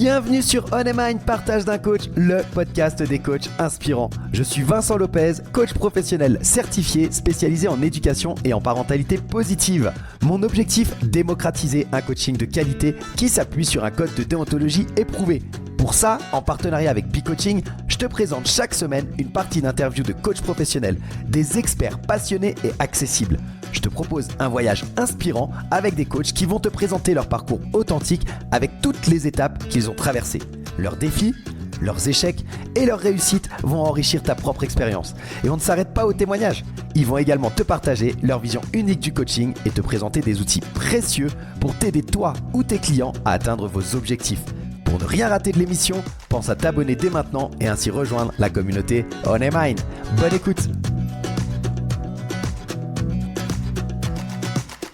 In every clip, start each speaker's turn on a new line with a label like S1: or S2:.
S1: Bienvenue sur On Your Mind, partage d'un coach, le podcast des coachs inspirants. Je suis Vincent Lopez, coach professionnel certifié, spécialisé en éducation et en parentalité positive. Mon objectif, démocratiser un coaching de qualité qui s'appuie sur un code de déontologie éprouvé. Pour ça, en partenariat avec B-Coaching, je te présente chaque semaine une partie d'interviews de coachs professionnels, des experts passionnés et accessibles. Je te propose un voyage inspirant avec des coachs qui vont te présenter leur parcours authentique avec toutes les étapes qu'ils ont traversées. Leurs défis, leurs échecs et leurs réussites vont enrichir ta propre expérience. Et on ne s'arrête pas aux témoignages. Ils vont également te partager leur vision unique du coaching et te présenter des outils précieux pour t'aider toi ou tes clients à atteindre vos objectifs. Pour ne rien rater de l'émission, pense à t'abonner dès maintenant et ainsi rejoindre la communauté On Your Mind. Bonne écoute!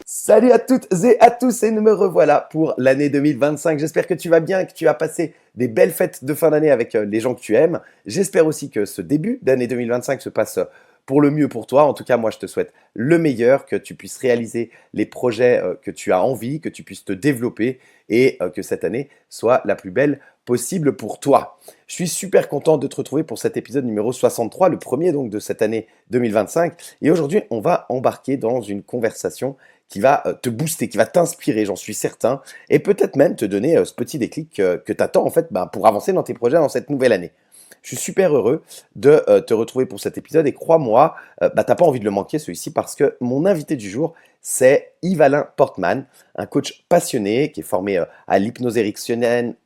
S1: Salut à toutes et à tous et nous me revoilà pour l'année 2025. J'espère que tu vas bien et que tu as passé des belles fêtes de fin d'année avec les gens que tu aimes. J'espère aussi que ce début d'année 2025 se passe pour le mieux pour toi. En tout cas, moi, je te souhaite le meilleur, que tu puisses réaliser les projets que tu as envie, que tu puisses te développer et que cette année soit la plus belle possible pour toi. Je suis super content de te retrouver pour cet épisode numéro 63, le premier donc de cette année 2025. Et aujourd'hui, on va embarquer dans une conversation qui va te booster, qui va t'inspirer, j'en suis certain, et peut-être même te donner ce petit déclic que tu attends en fait pour avancer dans tes projets dans cette nouvelle année. Je suis super heureux de te retrouver pour cet épisode et crois-moi, t'as pas envie de le manquer celui-ci parce que mon invité du jour, c'est Yves-Alain Portman, un coach passionné qui est formé à l'hypnose ericksonienne,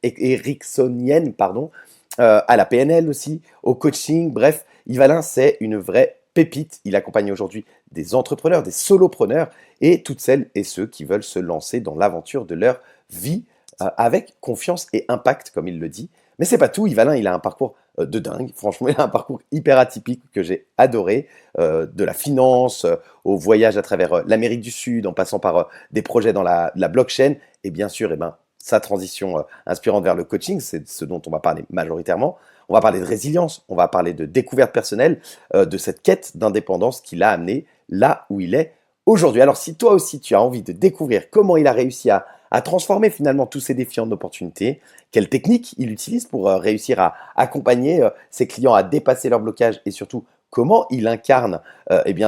S1: à la PNL aussi, au coaching, bref, Yves-Alain c'est une vraie pépite. Il accompagne aujourd'hui des entrepreneurs, des solopreneurs et toutes celles et ceux qui veulent se lancer dans l'aventure de leur vie avec confiance et impact, comme il le dit. Mais c'est pas tout, Yves-Alain, il a un parcours de dingue. Franchement, il a un parcours hyper atypique que j'ai adoré, de la finance au voyage à travers l'Amérique du Sud, en passant par des projets dans la blockchain et bien sûr, sa transition inspirante vers le coaching, c'est ce dont on va parler majoritairement. On va parler de résilience, on va parler de découverte personnelle, de cette quête d'indépendance qui l'a amené là où il est aujourd'hui. Alors si toi aussi tu as envie de découvrir comment il a réussi à transformer finalement tous ces défis en opportunités, quelles techniques il utilise pour réussir à accompagner ses clients à dépasser leurs blocages et surtout comment il incarne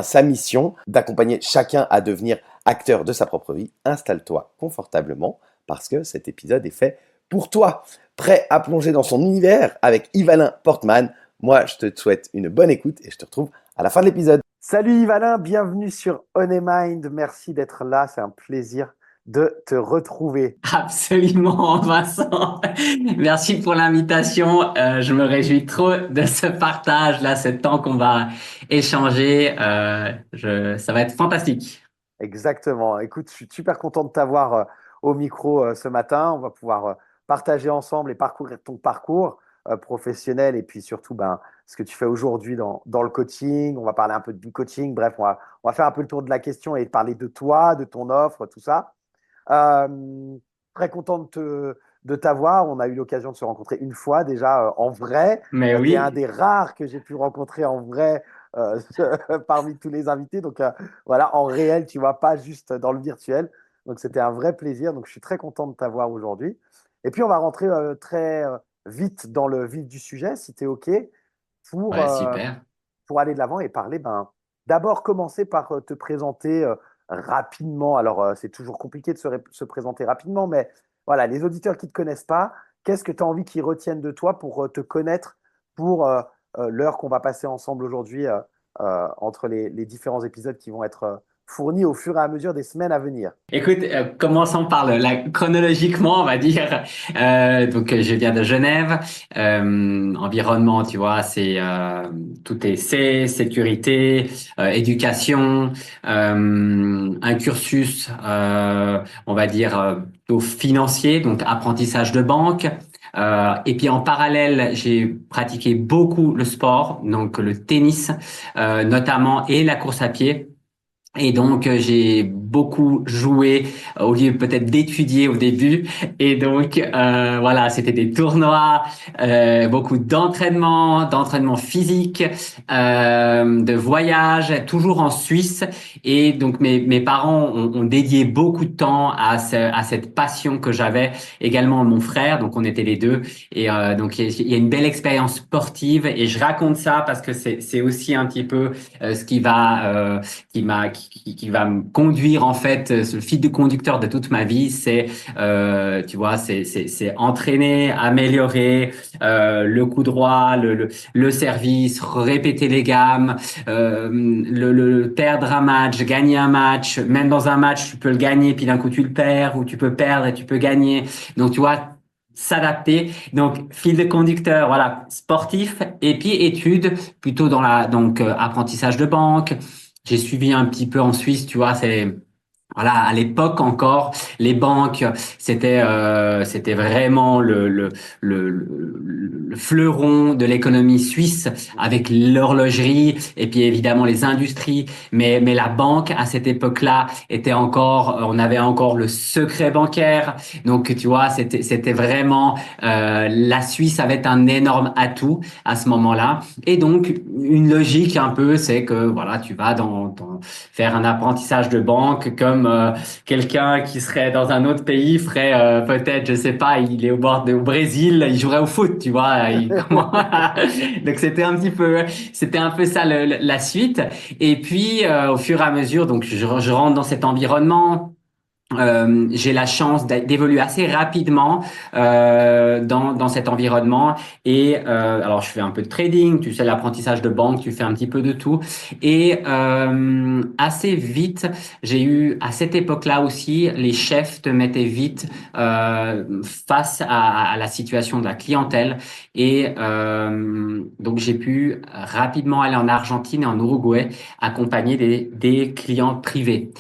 S1: sa mission d'accompagner chacun à devenir acteur de sa propre vie, installe-toi confortablement parce que cet épisode est fait pour toi. Prêt à plonger dans son univers avec Yves-Alain Portman? Moi, je te souhaite une bonne écoute et je te retrouve à la fin de l'épisode. Salut Yves-Alain, bienvenue sur On Your Mind. Merci d'être là, c'est un plaisir de te retrouver.
S2: Absolument, Vincent. Merci pour l'invitation. Je me réjouis trop de ce partage-là, ce temps qu'on va échanger. Ça va être fantastique.
S1: Exactement. Écoute, je suis super content de t'avoir au micro ce matin. On va pouvoir partager ensemble et parcourir ton parcours professionnel et puis surtout ce que tu fais aujourd'hui dans le coaching. On va parler un peu du coaching. Bref, on va faire un peu le tour de la question et parler de toi, de ton offre, tout ça. Très content de t'avoir. On a eu l'occasion de se rencontrer une fois déjà en vrai.
S2: Mais
S1: Tu es un
S2: oui,
S1: des rares que j'ai pu rencontrer en vrai euh, parmi tous les invités. Donc voilà, en réel, tu vois, pas juste dans le virtuel. Donc c'était un vrai plaisir. Donc je suis très content de t'avoir aujourd'hui. Et puis on va rentrer très vite dans le vif du sujet, si tu es OK, pour,
S2: ouais,
S1: euh,
S2: super.
S1: pour aller de l'avant et parler. D'abord, commencer par te présenter rapidement. Alors, c'est toujours compliqué de se présenter rapidement, mais voilà, les auditeurs qui ne te connaissent pas, qu'est-ce que tu as envie qu'ils retiennent de toi pour te connaître pour l'heure qu'on va passer ensemble aujourd'hui entre les différents épisodes qui vont être fournis au fur et à mesure des semaines à venir?
S2: Écoute, commençons chronologiquement, on va dire. Je viens de Genève. Environnement, tu vois, tout est sécurité, éducation, un cursus, on va dire, plutôt financier, donc apprentissage de banque. Et puis en parallèle, j'ai pratiqué beaucoup le sport, donc le tennis, notamment, et la course à pied. Et donc, j'ai beaucoup joué au lieu peut-être d'étudier au début. Et donc, voilà, c'était des tournois, beaucoup d'entraînement physique, de voyages, toujours en Suisse. Et donc, mes parents ont dédié beaucoup de temps à cette passion que j'avais. Également mon frère, donc on était les deux. Et donc, il y a une belle expérience sportive. Et je raconte ça parce que c'est aussi un petit peu ce qui va me conduire en fait ce fil de conducteur de toute ma vie, c'est tu vois c'est entraîner, améliorer le coup droit, le service, répéter les gammes, le perdre un match, gagner un match, même dans un match tu peux le gagner puis d'un coup tu le perds, ou tu peux perdre et tu peux gagner, donc tu vois s'adapter. Donc, fil de conducteur, voilà, sportif et puis études, plutôt dans la donc apprentissage de banque. J'ai suivi un petit peu en Suisse, tu vois, c'est voilà, à l'époque encore, les banques, c'était vraiment le fleuron de l'économie suisse avec l'horlogerie et puis évidemment les industries. Mais la banque à cette époque-là était encore, on avait encore le secret bancaire. Donc tu vois, c'était vraiment la Suisse avait un énorme atout à ce moment-là. Et donc une logique un peu, c'est que voilà, tu vas dans faire un apprentissage de banque comme quelqu'un qui serait dans un autre pays ferait peut-être, je sais pas, il est au Brésil, il jouerait au foot, tu vois. Donc c'était un peu ça la suite. Et puis au fur et à mesure, donc je rentre dans cet environnement. J'ai la chance d'évoluer assez rapidement dans cet environnement et alors je fais un peu de trading, tu sais l'apprentissage de banque, tu fais un petit peu de tout et assez vite j'ai eu à cette époque-là aussi les chefs te mettaient vite face à la situation de la clientèle et donc j'ai pu rapidement aller en Argentine et en Uruguay accompagner des clients privés.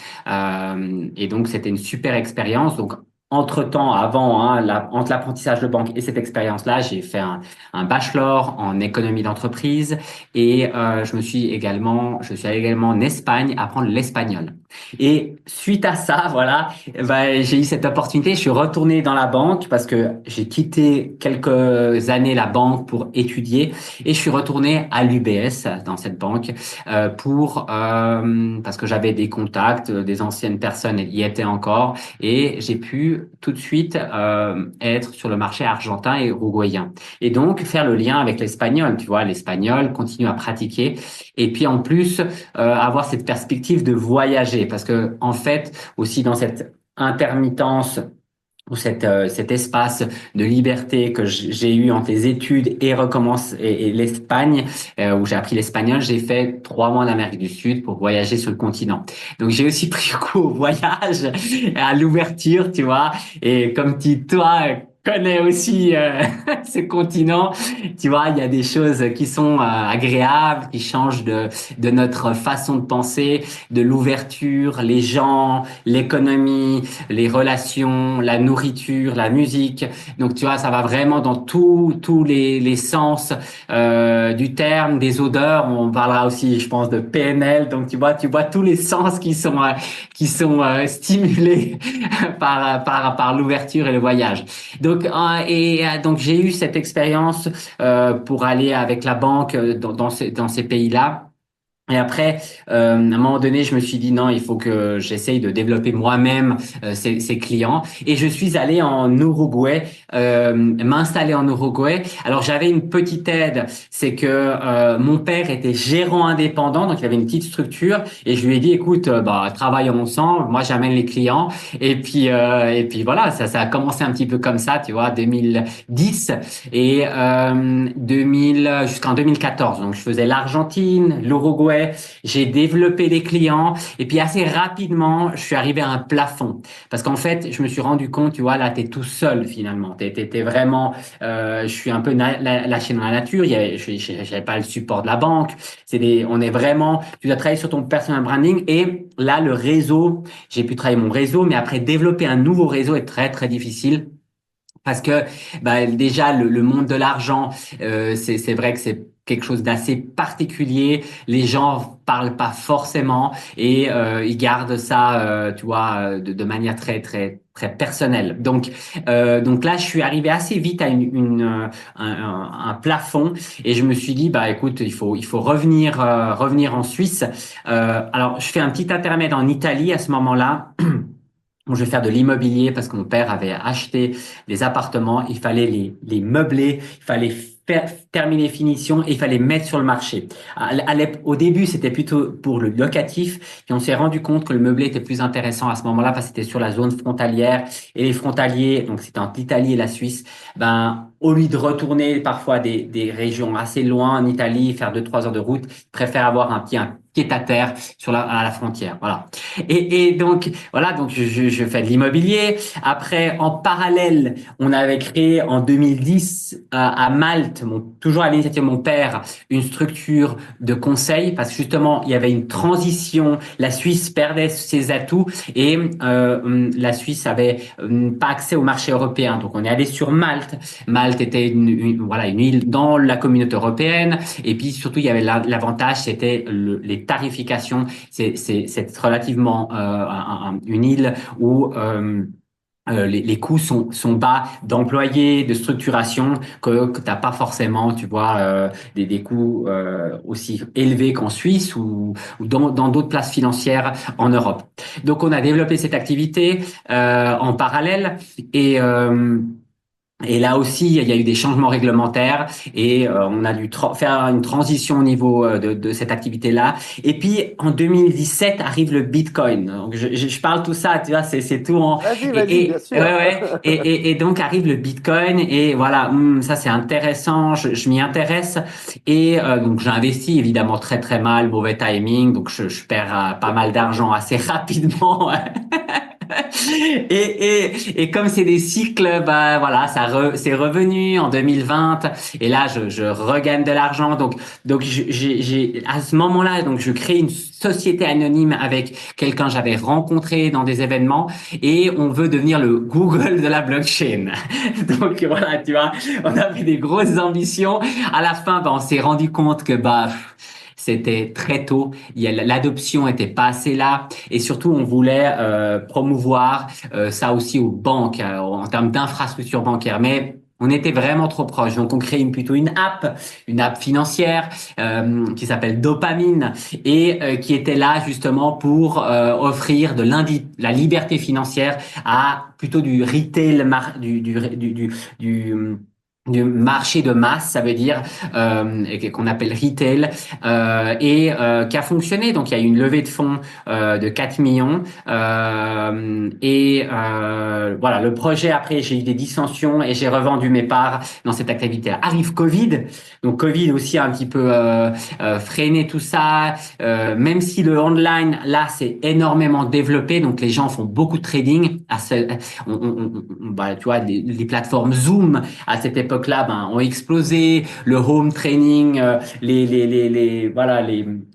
S2: Et donc, c'était une super expérience. Donc, entre-temps, avant, hein, entre l'apprentissage de banque et cette expérience-là, j'ai fait un bachelor en économie d'entreprise et je suis allé également en Espagne apprendre l'espagnol. Et suite à ça, voilà, ben, j'ai eu cette opportunité. Je suis retourné dans la banque parce que j'ai quitté quelques années la banque pour étudier et je suis retourné à l'UBS dans cette banque parce que j'avais des contacts, des anciennes personnes y étaient encore et j'ai pu tout de suite être sur le marché argentin et uruguayen et donc faire le lien avec l'espagnol, tu vois, l'espagnol, continuer à pratiquer et puis en plus avoir cette perspective de voyager parce que en fait aussi dans cette intermittence ou cet espace de liberté que j'ai eu entre les études et recommence et l'Espagne où j'ai appris l'espagnol, j'ai fait 3 mois en Amérique du Sud pour voyager sur le continent. Donc j'ai aussi pris goût au voyage, à l'ouverture, tu vois. Et comme toi connais aussi ce continent, tu vois, il y a des choses qui sont agréables, qui changent de notre façon de penser, de l'ouverture, les gens, l'économie, les relations, la nourriture, la musique. Donc tu vois, ça va vraiment dans tous les sens du terme, des odeurs. On parlera aussi, je pense, de PNL. Donc tu vois tous les sens qui sont stimulés par l'ouverture et le voyage. Donc donc j'ai eu cette expérience pour aller avec la banque dans ces pays-là. Et après, à un moment donné, je me suis dit non, il faut que j'essaye de développer moi-même ces clients. Et je suis allé en Uruguay, m'installer en Uruguay. Alors j'avais une petite aide, c'est que mon père était gérant indépendant, donc il avait une petite structure. Et je lui ai dit, écoute, bah travaillons ensemble. Moi, j'amène les clients. Et puis voilà, ça a commencé un petit peu comme ça, tu vois, 2010 et 2000 jusqu'en 2014. Donc je faisais l'Argentine, l'Uruguay. J'ai développé des clients et puis assez rapidement, je suis arrivé à un plafond parce qu'en fait, je me suis rendu compte, tu vois, là, t'es tout seul finalement. T'es vraiment, je suis un peu lâché dans la nature. J'avais pas le support de la banque. On est vraiment, tu dois travailler sur ton personal branding et là, le réseau, j'ai pu travailler mon réseau, mais après développer un nouveau réseau est très très difficile. Parce que bah, déjà le monde de l'argent, c'est vrai que c'est quelque chose d'assez particulier. Les gens parlent pas forcément et ils gardent ça, tu vois, de manière très très très personnelle. Donc là, je suis arrivé assez vite à un plafond et je me suis dit, bah écoute, il faut revenir en Suisse. Alors, je fais un petit intermède en Italie à ce moment-là. Bon, je vais faire de l'immobilier parce que mon père avait acheté des appartements. Il fallait les meubler, il fallait faire, terminer finition et il fallait mettre sur le marché. Au début, c'était plutôt pour le locatif. Puis on s'est rendu compte que le meublé était plus intéressant à ce moment-là parce que c'était sur la zone frontalière et les frontaliers, donc c'était entre l'Italie et la Suisse. Ben, au lieu de retourner parfois des régions assez loin en Italie, faire 2-3 heures de route, ils préfèrent avoir un pied-à-terre à la frontière. Voilà. Et donc, voilà, donc je fais de l'immobilier. Après, en parallèle, on avait créé en 2010 à Malte, toujours à l'initiative de mon père, une structure de conseil parce que justement, il y avait une transition. La Suisse perdait ses atouts et la Suisse avait pas accès au marché européen. Donc, on est allé sur Malte. Malte était voilà, une île dans la communauté européenne. Et puis, surtout, il y avait l'avantage, c'était les tarifications. C'est relativement une île où les coûts sont bas d'employés, de structuration, que t'as pas forcément, tu vois, des coûts aussi élevés qu'en Suisse ou dans d'autres places financières en Europe. Donc on a développé cette activité en parallèle et là aussi, il y a eu des changements réglementaires et on a dû faire une transition au niveau de cette activité-là. Et puis, en 2017 arrive le Bitcoin. Donc, je parle tout ça, tu vois, c'est tout en...
S1: Vas-y, vas-y, bien
S2: Ouais,
S1: sûr.
S2: ouais. Et donc arrive le Bitcoin et voilà, ça c'est intéressant, je m'y intéresse. Et donc j'ai investi évidemment très très mal, mauvais timing, donc je perds pas mal d'argent assez rapidement. Et comme c'est des cycles, bah voilà, c'est revenu en 2020 et là je regagne de l'argent. Donc j'ai à ce moment-là donc je crée une société anonyme avec quelqu'un que j'avais rencontré dans des événements et on veut devenir le Google de la blockchain. Donc voilà, tu vois, on avait des grosses ambitions. À la fin, bah, on s'est rendu compte que bah c'était très tôt, l'adoption était pas assez là et surtout on voulait promouvoir ça aussi aux banques en termes d'infrastructure bancaire. Mais on était vraiment trop proche, donc on crée plutôt une app financière qui s'appelle Dopamine et qui était là justement pour offrir la liberté financière à plutôt du retail, du marché de masse, ça veut dire qu'on appelle retail, qui a fonctionné. Donc, il y a eu une levée de fonds de 4 millions. Voilà, le projet, après, j'ai eu des dissensions et j'ai revendu mes parts dans cette activité. Arrive Covid. Donc, Covid aussi a un petit peu freiné tout ça. Même si le online, là, c'est énormément développé. Donc, les gens font beaucoup de trading. Bah, tu vois, les plateformes Zoom, à cette époque-là, ben, ont explosé. Le home training, voilà,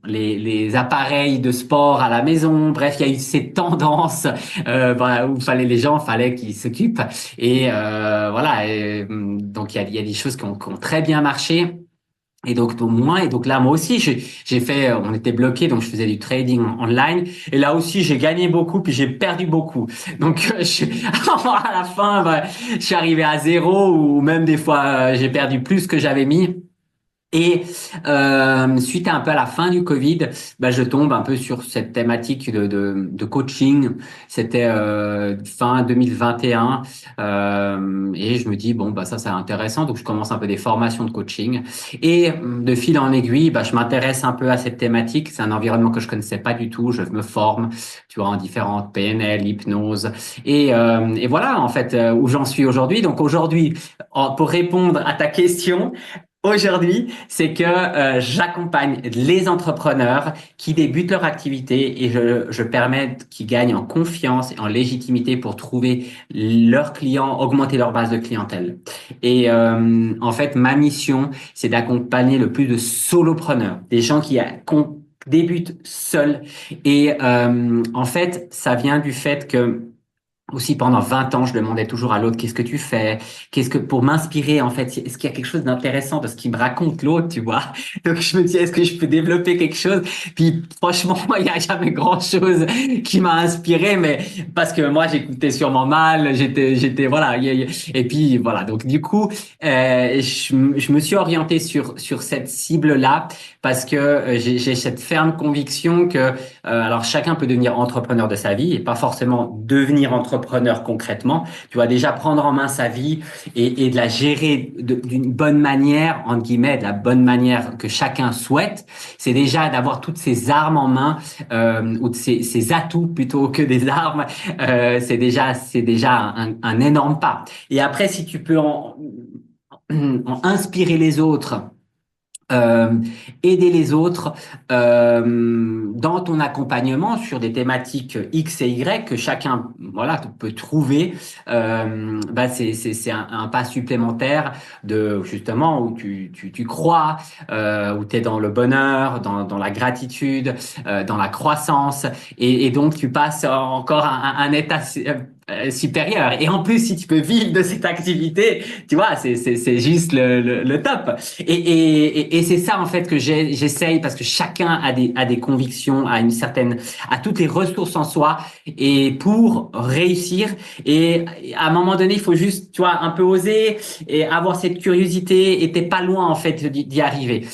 S2: les appareils de sport à la maison. Bref, il y a eu ces tendances voilà, où les gens fallait qu'ils s'occupent. Et voilà. Donc il y a des choses qui ont très bien marché. Et donc là, moi aussi, j'ai fait, on était bloqué, donc je faisais du trading online. Et là aussi, j'ai gagné beaucoup, puis j'ai perdu beaucoup. Donc, à la fin, bah, je suis arrivé à zéro, ou même des fois, j'ai perdu plus que j'avais mis. Et suite à un peu à la fin du Covid, bah, je tombe un peu sur cette thématique de coaching. C'était fin 2021 et je me dis bon bah ça c'est intéressant, donc je commence un peu des formations de coaching et de fil en aiguille, bah, je m'intéresse un peu à cette thématique. C'est un environnement que je connaissais pas du tout. Je me forme, tu vois, en différentes PNL, hypnose et voilà en fait où j'en suis aujourd'hui. Donc aujourd'hui, pour répondre à ta question. Aujourd'hui, c'est que j'accompagne les entrepreneurs qui débutent leur activité et je permets qu'ils gagnent en confiance et en légitimité pour trouver leurs clients, augmenter leur base de clientèle. Et en fait, ma mission, c'est d'accompagner le plus de solopreneurs, des gens qui débutent seuls. Et en fait, ça vient du fait que Aussi, pendant 20 ans, je demandais toujours à l'autre, qu'est-ce que tu fais? Pour m'inspirer, en fait, est-ce qu'il y a quelque chose d'intéressant de ce qu'il me raconte l'autre, tu vois? Donc, je me dis, est-ce que je peux développer quelque chose? Puis, franchement, il n'y a jamais grand-chose qui m'a inspiré, mais parce que moi, j'écoutais sûrement mal, voilà. Et puis, voilà. Donc, du coup, je me suis orienté sur cette cible-là parce que j'ai cette ferme conviction que alors chacun peut devenir entrepreneur de sa vie et pas forcément devenir entrepreneur concrètement. Tu vas déjà prendre en main sa vie et de la gérer d'une bonne manière, entre guillemets, de la bonne manière que chacun souhaite. C'est déjà d'avoir toutes ces armes en main ou de ces atouts plutôt que des armes. C'est déjà un énorme pas. Et après, si tu peux en inspirer les autres euh, aider les autres dans ton accompagnement sur des thématiques X et Y que chacun voilà peut trouver bah c'est un pas supplémentaire de justement où tu crois où tu es dans le bonheur dans la gratitude dans la croissance et donc tu passes encore un état supérieur et en plus si tu peux vivre de cette activité tu vois c'est juste le top et c'est ça en fait que j'essaye parce que chacun a des convictions, a toutes les ressources en soi et pour réussir et à un moment donné il faut juste tu vois un peu oser et avoir cette curiosité et t'es pas loin en fait d'y arriver.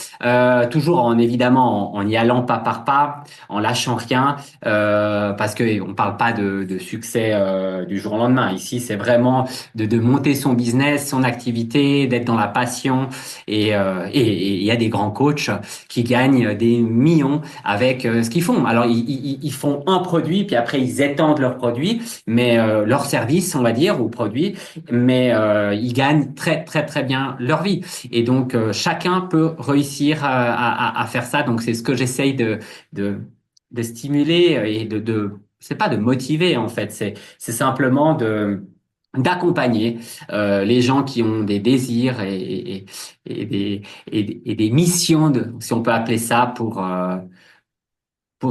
S2: Toujours en évidemment en y allant pas par pas, en lâchant rien parce que on parle pas de succès du jour au lendemain. Ici c'est vraiment de monter son business, son activité, d'être dans la passion et il y a des grands coachs qui gagnent des millions avec ce qu'ils font. Alors, ils font un produit, puis après, ils étendent leur produit, mais leur service, on va dire, ou produit, mais ils gagnent très, très, très bien leur vie. Et donc, chacun peut réussir à faire ça. Donc, c'est ce que j'essaye de, de stimuler et c'est pas de motiver, en fait, c'est simplement d'accompagner les gens qui ont des désirs et des missions, si on peut appeler ça, pour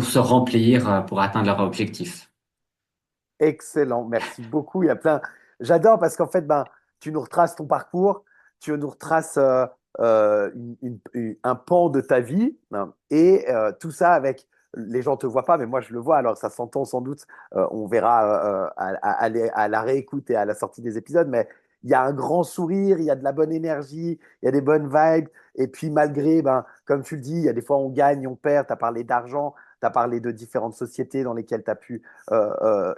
S2: se remplir, pour atteindre leur objectif.
S1: Excellent, merci beaucoup. Il y a plein. J'adore parce qu'en fait, ben, tu nous retraces ton parcours, tu nous retraces un pan de ta vie, hein, et tout ça avec. Les gens te voient pas, mais moi je le vois. Alors ça s'entend sans doute. On verra à la réécoute et à la sortie des épisodes, mais il y a un grand sourire, il y a de la bonne énergie, il y a des bonnes vibes. Et puis malgré, ben, comme tu le dis, il y a des fois on gagne, on perd. Tu as parlé d'argent, tu as parlé de différentes sociétés dans lesquelles tu as pu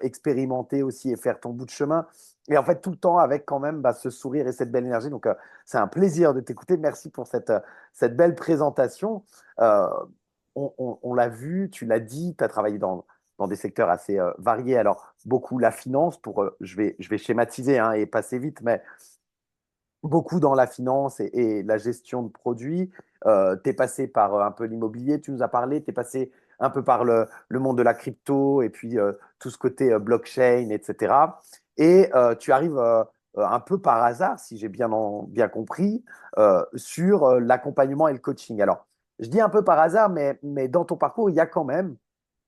S1: expérimenter aussi et faire ton bout de chemin. Et en fait, tout le temps avec quand même bah, ce sourire et cette belle énergie. Donc, c'est un plaisir de t'écouter. Merci pour cette belle présentation. Euh, on l'a vu, tu l'as dit, tu as travaillé dans des secteurs assez variés. Alors, beaucoup la finance, je vais schématiser hein, et passer vite, mais beaucoup dans la finance et la gestion de produits. Tu es passé par un peu l'immobilier, tu nous as parlé, tu es passé un peu par le monde de la crypto et puis tout ce côté blockchain, etc. Et tu arrives un peu par hasard, si j'ai bien compris, sur l'accompagnement et le coaching. Alors, je dis un peu par hasard, mais dans ton parcours, il y a quand même,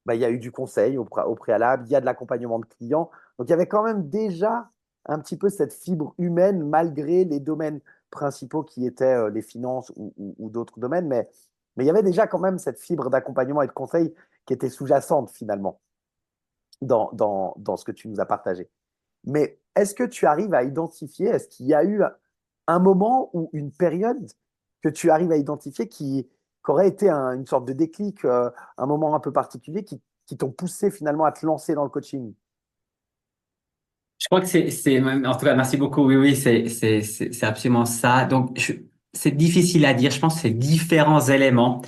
S1: bah, il y a eu du conseil au préalable, il y a de l'accompagnement de clients. Donc, il y avait quand même déjà un petit peu cette fibre humaine malgré les domaines principaux qui étaient les finances ou d'autres domaines. Mais il y avait déjà quand même cette fibre d'accompagnement et de conseil qui était sous-jacente finalement dans ce que tu nous as partagé. Mais est-ce que tu arrives à identifier, est-ce qu'il y a eu un moment ou une période que tu arrives à identifier qui aurait été une sorte de déclic, un moment un peu particulier qui t'ont poussé finalement à te lancer dans le coaching?
S2: Je crois que en tout cas, merci beaucoup. Oui, oui, c'est absolument ça. Donc, c'est difficile à dire. Je pense que c'est différents éléments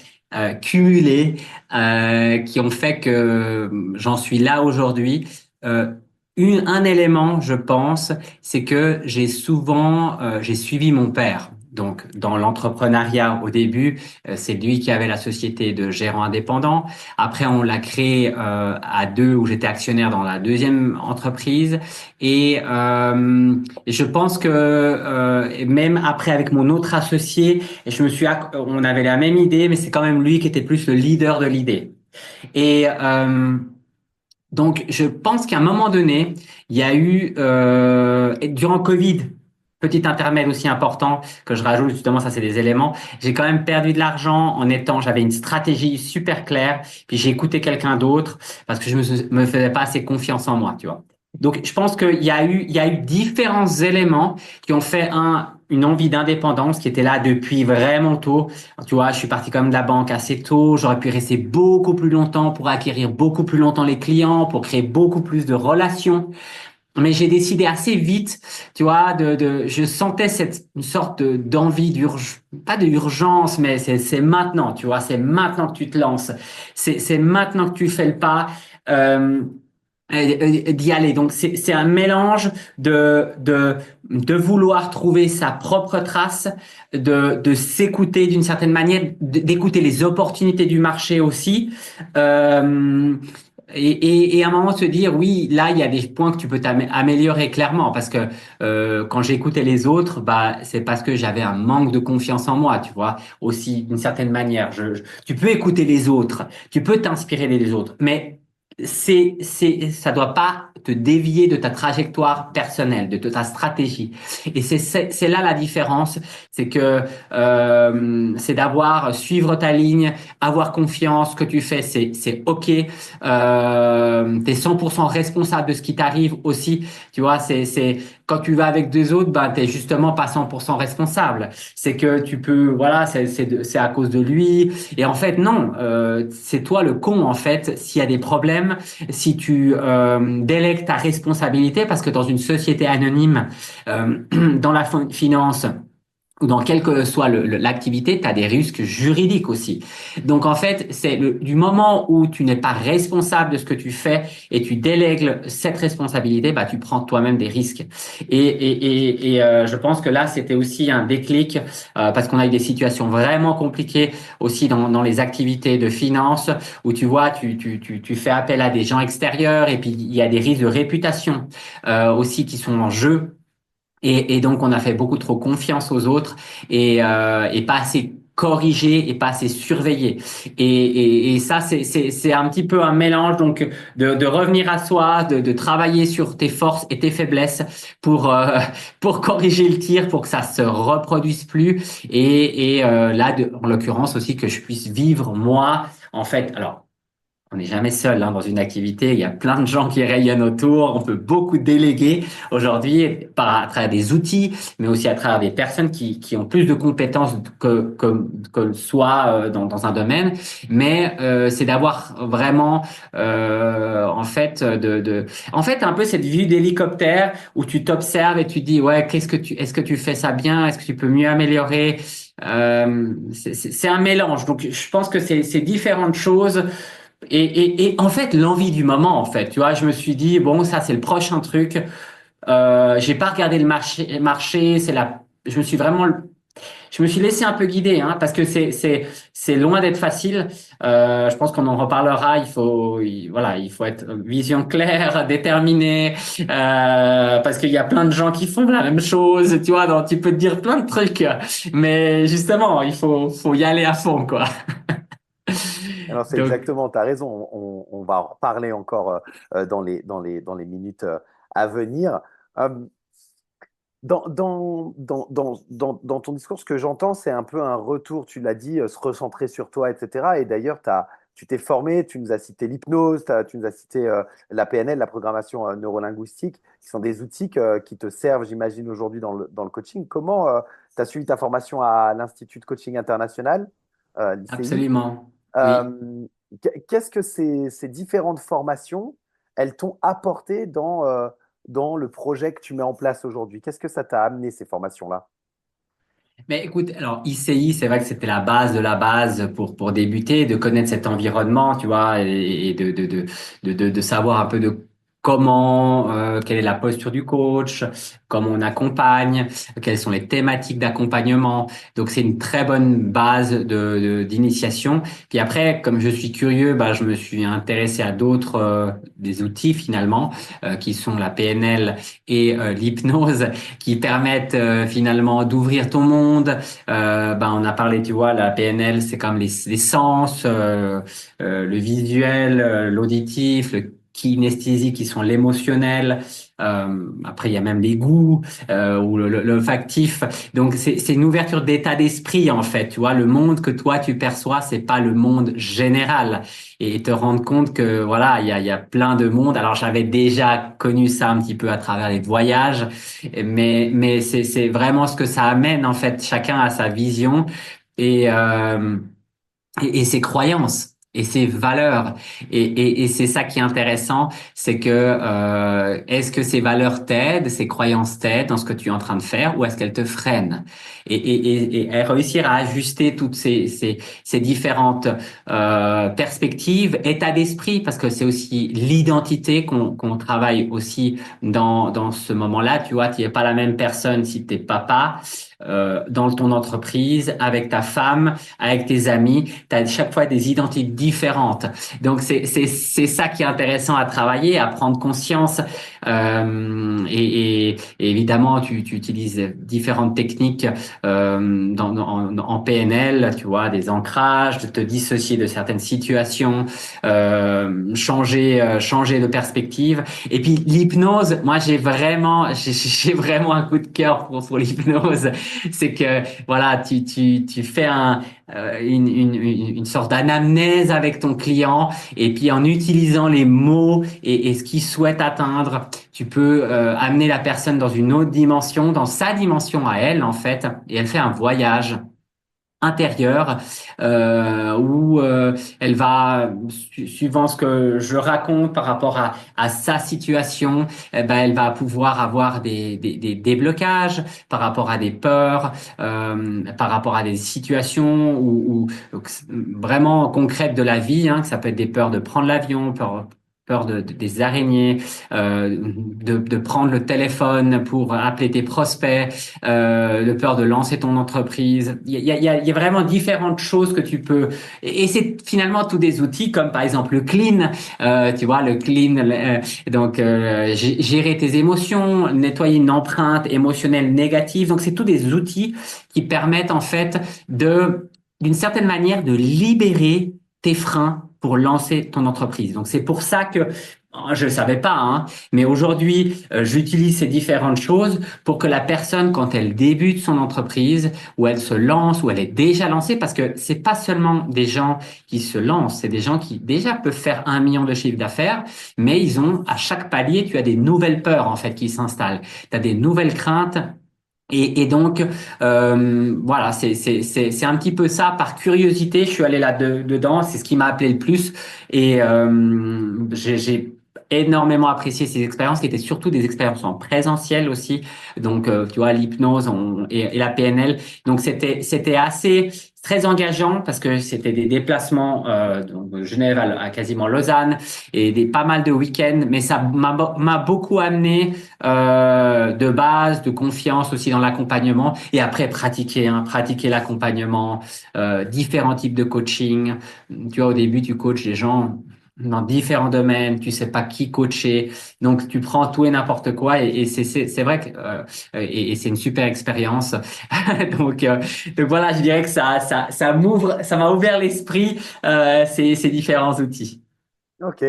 S2: cumulés qui ont fait que j'en suis là aujourd'hui. Euh, un élément, je pense, c'est que j'ai suivi mon père. Donc, dans l'entrepreneuriat au début, c'est lui qui avait la société de gérants indépendants. Après, on l'a créé à deux, où j'étais actionnaire dans la deuxième entreprise. Et je pense que même après avec mon autre associé, on avait la même idée, mais c'est quand même lui qui était plus le leader de l'idée. Et Donc, je pense qu'à un moment donné, il y a eu, et durant Covid, petit intermède aussi important que je rajoute, justement, ça c'est des éléments, j'ai quand même perdu de l'argent j'avais une stratégie super claire, puis j'ai écouté quelqu'un d'autre parce que je me faisais pas assez confiance en moi, tu vois. Donc, je pense qu'il y a eu différents éléments qui ont fait une envie d'indépendance qui était là depuis vraiment tôt. Tu vois, je suis parti comme de la banque assez tôt. J'aurais pu rester beaucoup plus longtemps pour acquérir beaucoup plus longtemps les clients, pour créer beaucoup plus de relations. Mais j'ai décidé assez vite, tu vois, je sentais une sorte d'envie pas d'urgence, mais c'est maintenant, tu vois, c'est maintenant que tu te lances. C'est maintenant que tu fais le pas. Euh, d'y aller. Donc c'est un mélange de vouloir trouver sa propre trace, de s'écouter d'une certaine manière, d'écouter les opportunités du marché aussi. Euh, et à un moment se dire oui, là il y a des points que tu peux améliorer clairement parce que quand j'écoutais les autres, bah c'est parce que j'avais un manque de confiance en moi, tu vois, aussi d'une certaine manière. Tu peux écouter les autres, tu peux t'inspirer des autres, mais ça doit pas te dévier de ta trajectoire personnelle, de ta stratégie. Et c'est là la différence, c'est que suivre ta ligne, avoir confiance, ce que tu fais, c'est ok. T'es 100% responsable de ce qui t'arrive aussi. Tu vois, c'est quand tu vas avec des autres, ben t'es justement pas 100% responsable. C'est que tu peux, voilà, c'est à cause de lui. Et en fait, non, c'est toi le con, en fait, s'il y a des problèmes, si tu délègues ta responsabilité, parce que dans une société anonyme, dans la finance, ou dans quelle que soit l'activité, tu as des risques juridiques aussi. Donc en fait, du moment où tu n'es pas responsable de ce que tu fais et tu délègues cette responsabilité, bah tu prends toi-même des risques. Je pense que là, c'était aussi un déclic parce qu'on a eu des situations vraiment compliquées aussi dans les activités de finance où tu vois, tu fais appel à des gens extérieurs et puis il y a des risques de réputation aussi qui sont en jeu. Et donc, on a fait beaucoup trop confiance aux autres et pas assez corrigé et pas assez surveillé. Et ça, c'est un petit peu un mélange donc de revenir à soi, de travailler sur tes forces et tes faiblesses pour pour corriger le tir, pour que ça se reproduise plus. Là, en l'occurrence aussi, que je puisse vivre moi, en fait. Alors, on n'est jamais seul dans une activité. Il y a plein de gens qui rayonnent autour. On peut beaucoup déléguer aujourd'hui à travers des outils, mais aussi à travers des personnes qui ont plus de compétences que soi dans un domaine. Mais c'est d'avoir vraiment, en fait, un peu cette vue d'hélicoptère où tu t'observes et tu dis, ouais, est-ce que tu fais ça bien? Est-ce que tu peux mieux améliorer? C'est un mélange. Donc, je pense que c'est différentes choses. Et en fait, l'envie du moment, en fait, tu vois, je me suis dit, bon, ça, c'est le prochain truc. J'ai pas regardé le marché, je me suis vraiment, je me suis laissé un peu guider, hein, parce que c'est loin d'être facile. Je pense qu'on en reparlera. Voilà, il faut être vision claire, déterminée, parce qu'il y a plein de gens qui font la même chose, tu vois, donc tu peux te dire plein de trucs, mais justement, faut y aller à fond, quoi.
S1: Alors, c'est
S2: Donc,
S1: exactement, tu as raison. On va en reparler encore dans les minutes à venir. Euh, dans ton discours, ce que j'entends, c'est un peu un retour, tu l'as dit, se recentrer sur toi, etc. Et d'ailleurs, tu t'es formé, tu nous as cité l'hypnose, tu nous as cité la PNL, la programmation neurolinguistique, qui sont des outils qui te servent, j'imagine, aujourd'hui dans le coaching. Comment tu as suivi ta formation à l'Institut de Coaching International, l'ICI?
S2: absolument. Oui.
S1: Euh, Qu'est-ce que ces différentes formations, elles t'ont apporté dans le projet que tu mets en place aujourd'hui? Qu'est-ce que ça t'a amené, ces formations-là?
S2: Mais écoute, alors ICI, c'est vrai que c'était la base de la base pour débuter, de connaître cet environnement, tu vois, et de savoir un peu de comment, quelle est la posture du coach, comment on accompagne, quelles sont les thématiques d'accompagnement. Donc c'est une très bonne base d'initiation. Puis après, comme je suis curieux, bah, je me suis intéressé à d'autres des outils finalement, qui sont la PNL et l'hypnose qui permettent finalement d'ouvrir ton monde. Ben on a parlé, tu vois, la PNL, c'est comme les sens, le visuel, l'auditif, le kinesthésie qui sont l'émotionnel. Après, il y a même les goûts ou l'olfactif. Donc, c'est une ouverture d'état d'esprit en fait. Tu vois, le monde que toi tu perçois, c'est pas le monde général. Et te rendre compte que voilà, il y a plein de mondes. Alors, j'avais déjà connu ça un petit peu à travers les voyages, mais c'est vraiment ce que ça amène en fait. Chacun a sa vision et et ses croyances et ses valeurs. Et c'est ça qui est intéressant, c'est que est-ce que ces valeurs t'aident, ces croyances t'aident dans ce que tu es en train de faire, ou est-ce qu'elles te freinent? Et réussir à ajuster toutes ces différentes perspectives, état d'esprit, parce que c'est aussi l'identité qu'on travaille aussi dans ce moment-là. Tu vois, tu n'es pas la même personne si t'es papa dans ton entreprise, avec ta femme, avec tes amis, tu as chaque fois des identités différentes. Donc c'est ça qui est intéressant à travailler, à prendre conscience. Et évidemment, tu utilises différentes techniques en PNL, tu vois, des ancrages, de te dissocier de certaines situations, changer de perspective. Et puis l'hypnose, moi j'ai vraiment un coup de cœur pour l'hypnose. C'est que voilà, tu fais une sorte d'anamnèse avec ton client, et puis en utilisant les mots et ce qu'il souhaite atteindre, tu peux amener la personne dans une autre dimension, dans sa dimension à elle en fait, et elle fait un voyage intérieure où elle va, suivant ce que je raconte par rapport à sa situation, eh ben, elle va pouvoir avoir des déblocages par rapport à des peurs, par rapport à des situations vraiment concrètes de la vie, hein, que ça peut être des peurs de prendre l'avion, peur des araignées, de prendre le téléphone pour appeler tes prospects, de peur de lancer ton entreprise. Il y a vraiment différentes choses que tu peux. Et c'est finalement tous des outils comme par exemple le clean. Tu vois, le clean. Donc gérer tes émotions, nettoyer une empreinte émotionnelle négative. Donc c'est tous des outils qui permettent en fait d'une certaine manière, de libérer tes freins pour lancer ton entreprise. Donc c'est pour ça que je ne savais pas, hein, mais aujourd'hui, j'utilise ces différentes choses pour que la personne, quand elle débute son entreprise, ou elle se lance, ou elle est déjà lancée, parce que c'est pas seulement des gens qui se lancent, c'est des gens qui déjà peuvent faire 1 million de chiffre d'affaires, mais ils ont, à chaque palier, tu as des nouvelles peurs, en fait, qui s'installent. Tu as des nouvelles craintes. Et donc, voilà, c'est un petit peu ça. Par curiosité, je suis allé dedans. C'est ce qui m'a appelé le plus. Et j'ai énormément apprécié ces expériences qui étaient surtout des expériences en présentiel aussi. Donc, tu vois, l'hypnose et la PNL. Donc, c'était assez très engageant parce que c'était des déplacements donc de Genève à quasiment Lausanne et pas mal de week-ends. Mais ça m'a beaucoup amené de base, de confiance aussi dans l'accompagnement, et après pratiquer l'accompagnement, différents types de coaching. Tu vois, au début, tu coaches des gens dans différents domaines, tu sais pas qui coacher, donc tu prends tout et n'importe quoi, et c'est vrai que et c'est une super expérience. donc donc voilà, je dirais que ça m'a ouvert l'esprit, ces différents outils.
S1: Ok,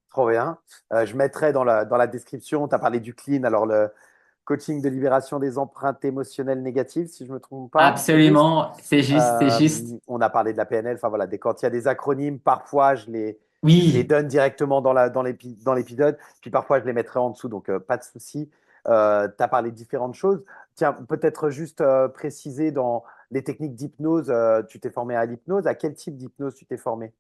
S1: trop bien. Je mettrai dans la description, tu as parlé du clean, alors le coaching de libération des empreintes émotionnelles négatives, si je ne me trompe pas, c'est juste.
S2: Absolument, c'est juste.
S1: On a parlé de la PNL, enfin voilà, quand il y a des acronymes, parfois je les
S2: Oui.
S1: donne directement dans l'épisode, puis parfois je les mettrai en dessous, donc pas de souci. Tu as parlé de différentes choses. Tiens, peut-être juste préciser dans les techniques d'hypnose, tu t'es formé à l'hypnose. À quel type d'hypnose tu t'es formé?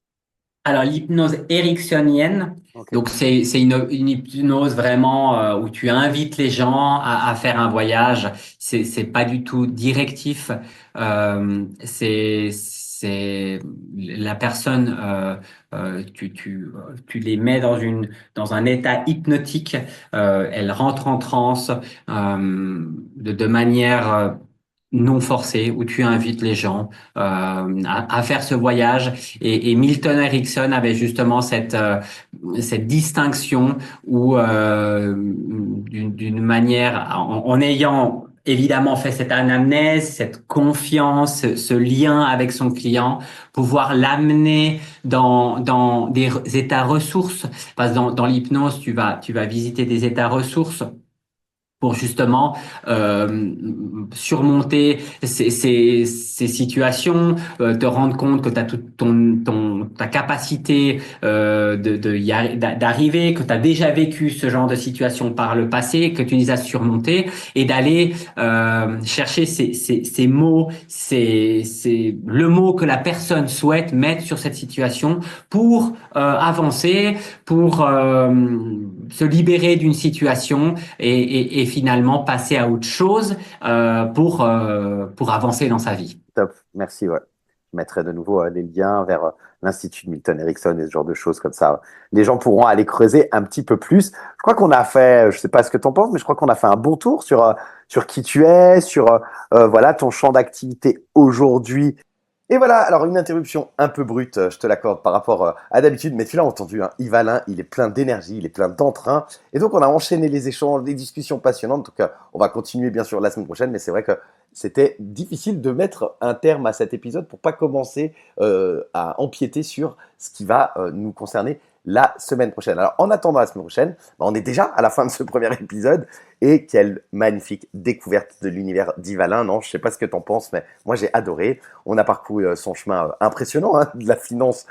S2: Alors, l'hypnose ericksonienne,
S1: Ok.
S2: donc c'est une hypnose vraiment où tu invites les gens à faire un voyage. C'est pas du tout directif. C'est la personne, tu les mets dans un état hypnotique. Elle rentre en transe de manière non forcée, où tu invites les gens à faire ce voyage. Et Milton Erickson avait justement cette distinction où d'une manière, en ayant évidemment fait cette anamnèse, cette confiance, ce lien avec son client, pouvoir l'amener dans des états ressources. Parce que dans l'hypnose, tu vas visiter des états ressources pour justement surmonter ces situations, te rendre compte que tu as toute ta capacité d'arriver, que tu as déjà vécu ce genre de situation par le passé, que tu les as surmontées, et d'aller chercher ces mots, le mot que la personne souhaite mettre sur cette situation pour avancer, pour se libérer d'une situation et finalement passer à autre chose pour avancer dans sa vie.
S1: Top, merci. Ouais. Je mettrai de nouveau les liens vers l'Institut de Milton Erickson et ce genre de choses comme ça. Les gens pourront aller creuser un petit peu plus. Je crois qu'on a fait, je sais pas ce que tu en penses, mais je crois qu'on a fait un bon tour sur qui tu es, sur voilà ton champ d'activité aujourd'hui. Et voilà, alors une interruption un peu brute, je te l'accorde par rapport à d'habitude, mais tu l'as entendu, hein, Yves Alain, il est plein d'énergie, il est plein d'entrain, et donc on a enchaîné les échanges, les discussions passionnantes, donc on va continuer bien sûr la semaine prochaine, mais c'est vrai que c'était difficile de mettre un terme à cet épisode pour pas commencer à empiéter sur ce qui va nous concerner la semaine prochaine. Alors en attendant la semaine prochaine, bah, on est déjà à la fin de ce premier épisode, et quelle magnifique découverte de l'univers d'Yves Alain, non, je sais pas ce que tu en penses, mais moi j'ai adoré. On a parcouru son chemin impressionnant, hein, de la finance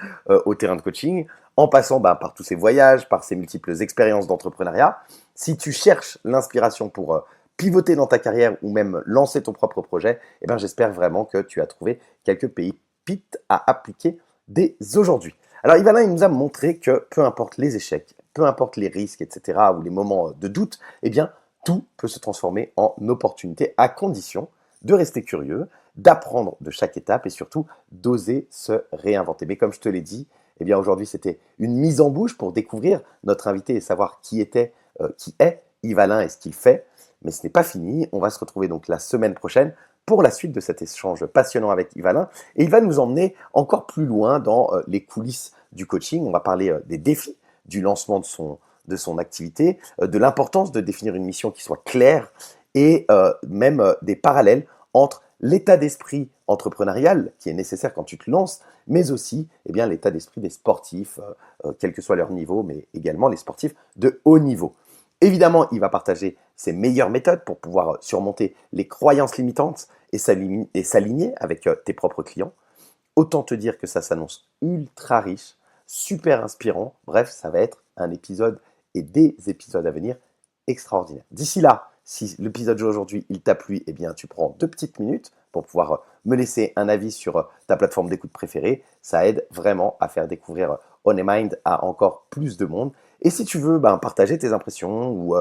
S1: au terrain de coaching, en passant par tous ses voyages, par ses multiples expériences d'entrepreneuriat. Si tu cherches l'inspiration pour pivoter dans ta carrière ou même lancer ton propre projet, eh ben, j'espère vraiment que tu as trouvé quelques pépites à appliquer dès aujourd'hui. Alors Yves Alain, il nous a montré que peu importe les échecs, peu importe les risques, etc., ou les moments de doute, eh bien, tout peut se transformer en opportunité à condition de rester curieux, d'apprendre de chaque étape et surtout d'oser se réinventer. Mais comme je te l'ai dit, eh bien aujourd'hui c'était une mise en bouche pour découvrir notre invité et savoir qui est Yves Alain et ce qu'il fait. Mais ce n'est pas fini, on va se retrouver donc la semaine prochaine pour la suite de cet échange passionnant avec Yves Alain. Et il va nous emmener encore plus loin dans les coulisses du coaching. On va parler des défis du lancement de son activité, de l'importance de définir une mission qui soit claire et même des parallèles entre l'état d'esprit entrepreneurial qui est nécessaire quand tu te lances, mais aussi eh bien, l'état d'esprit des sportifs, quel que soit leur niveau, mais également les sportifs de haut niveau. Évidemment, il va partager ses meilleures méthodes pour pouvoir surmonter les croyances limitantes et s'aligner avec tes propres clients. Autant te dire que ça s'annonce ultra riche, super inspirant. Bref, ça va être un épisode et des épisodes à venir extraordinaires. D'ici là, si l'épisode d'aujourd'hui il t'a plu, eh bien tu prends 2 petites minutes pour pouvoir me laisser un avis sur ta plateforme d'écoute préférée. Ça aide vraiment à faire découvrir On Your Mind à encore plus de monde. Et si tu veux partager tes impressions ou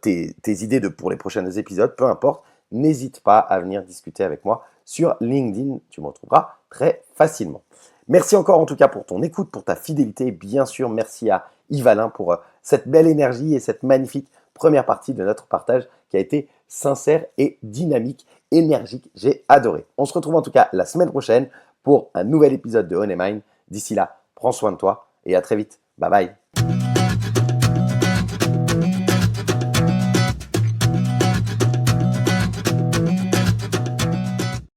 S1: tes idées pour les prochains épisodes, peu importe, n'hésite pas à venir discuter avec moi sur LinkedIn. Tu me retrouveras très facilement. Merci encore en tout cas pour ton écoute, pour ta fidélité. Bien sûr, merci à Yves Alain pour cette belle énergie et cette magnifique première partie de notre partage qui a été sincère et dynamique, énergique. J'ai adoré. On se retrouve en tout cas la semaine prochaine pour un nouvel épisode de On Your Mind. D'ici là, prends soin de toi et à très vite. Bye bye.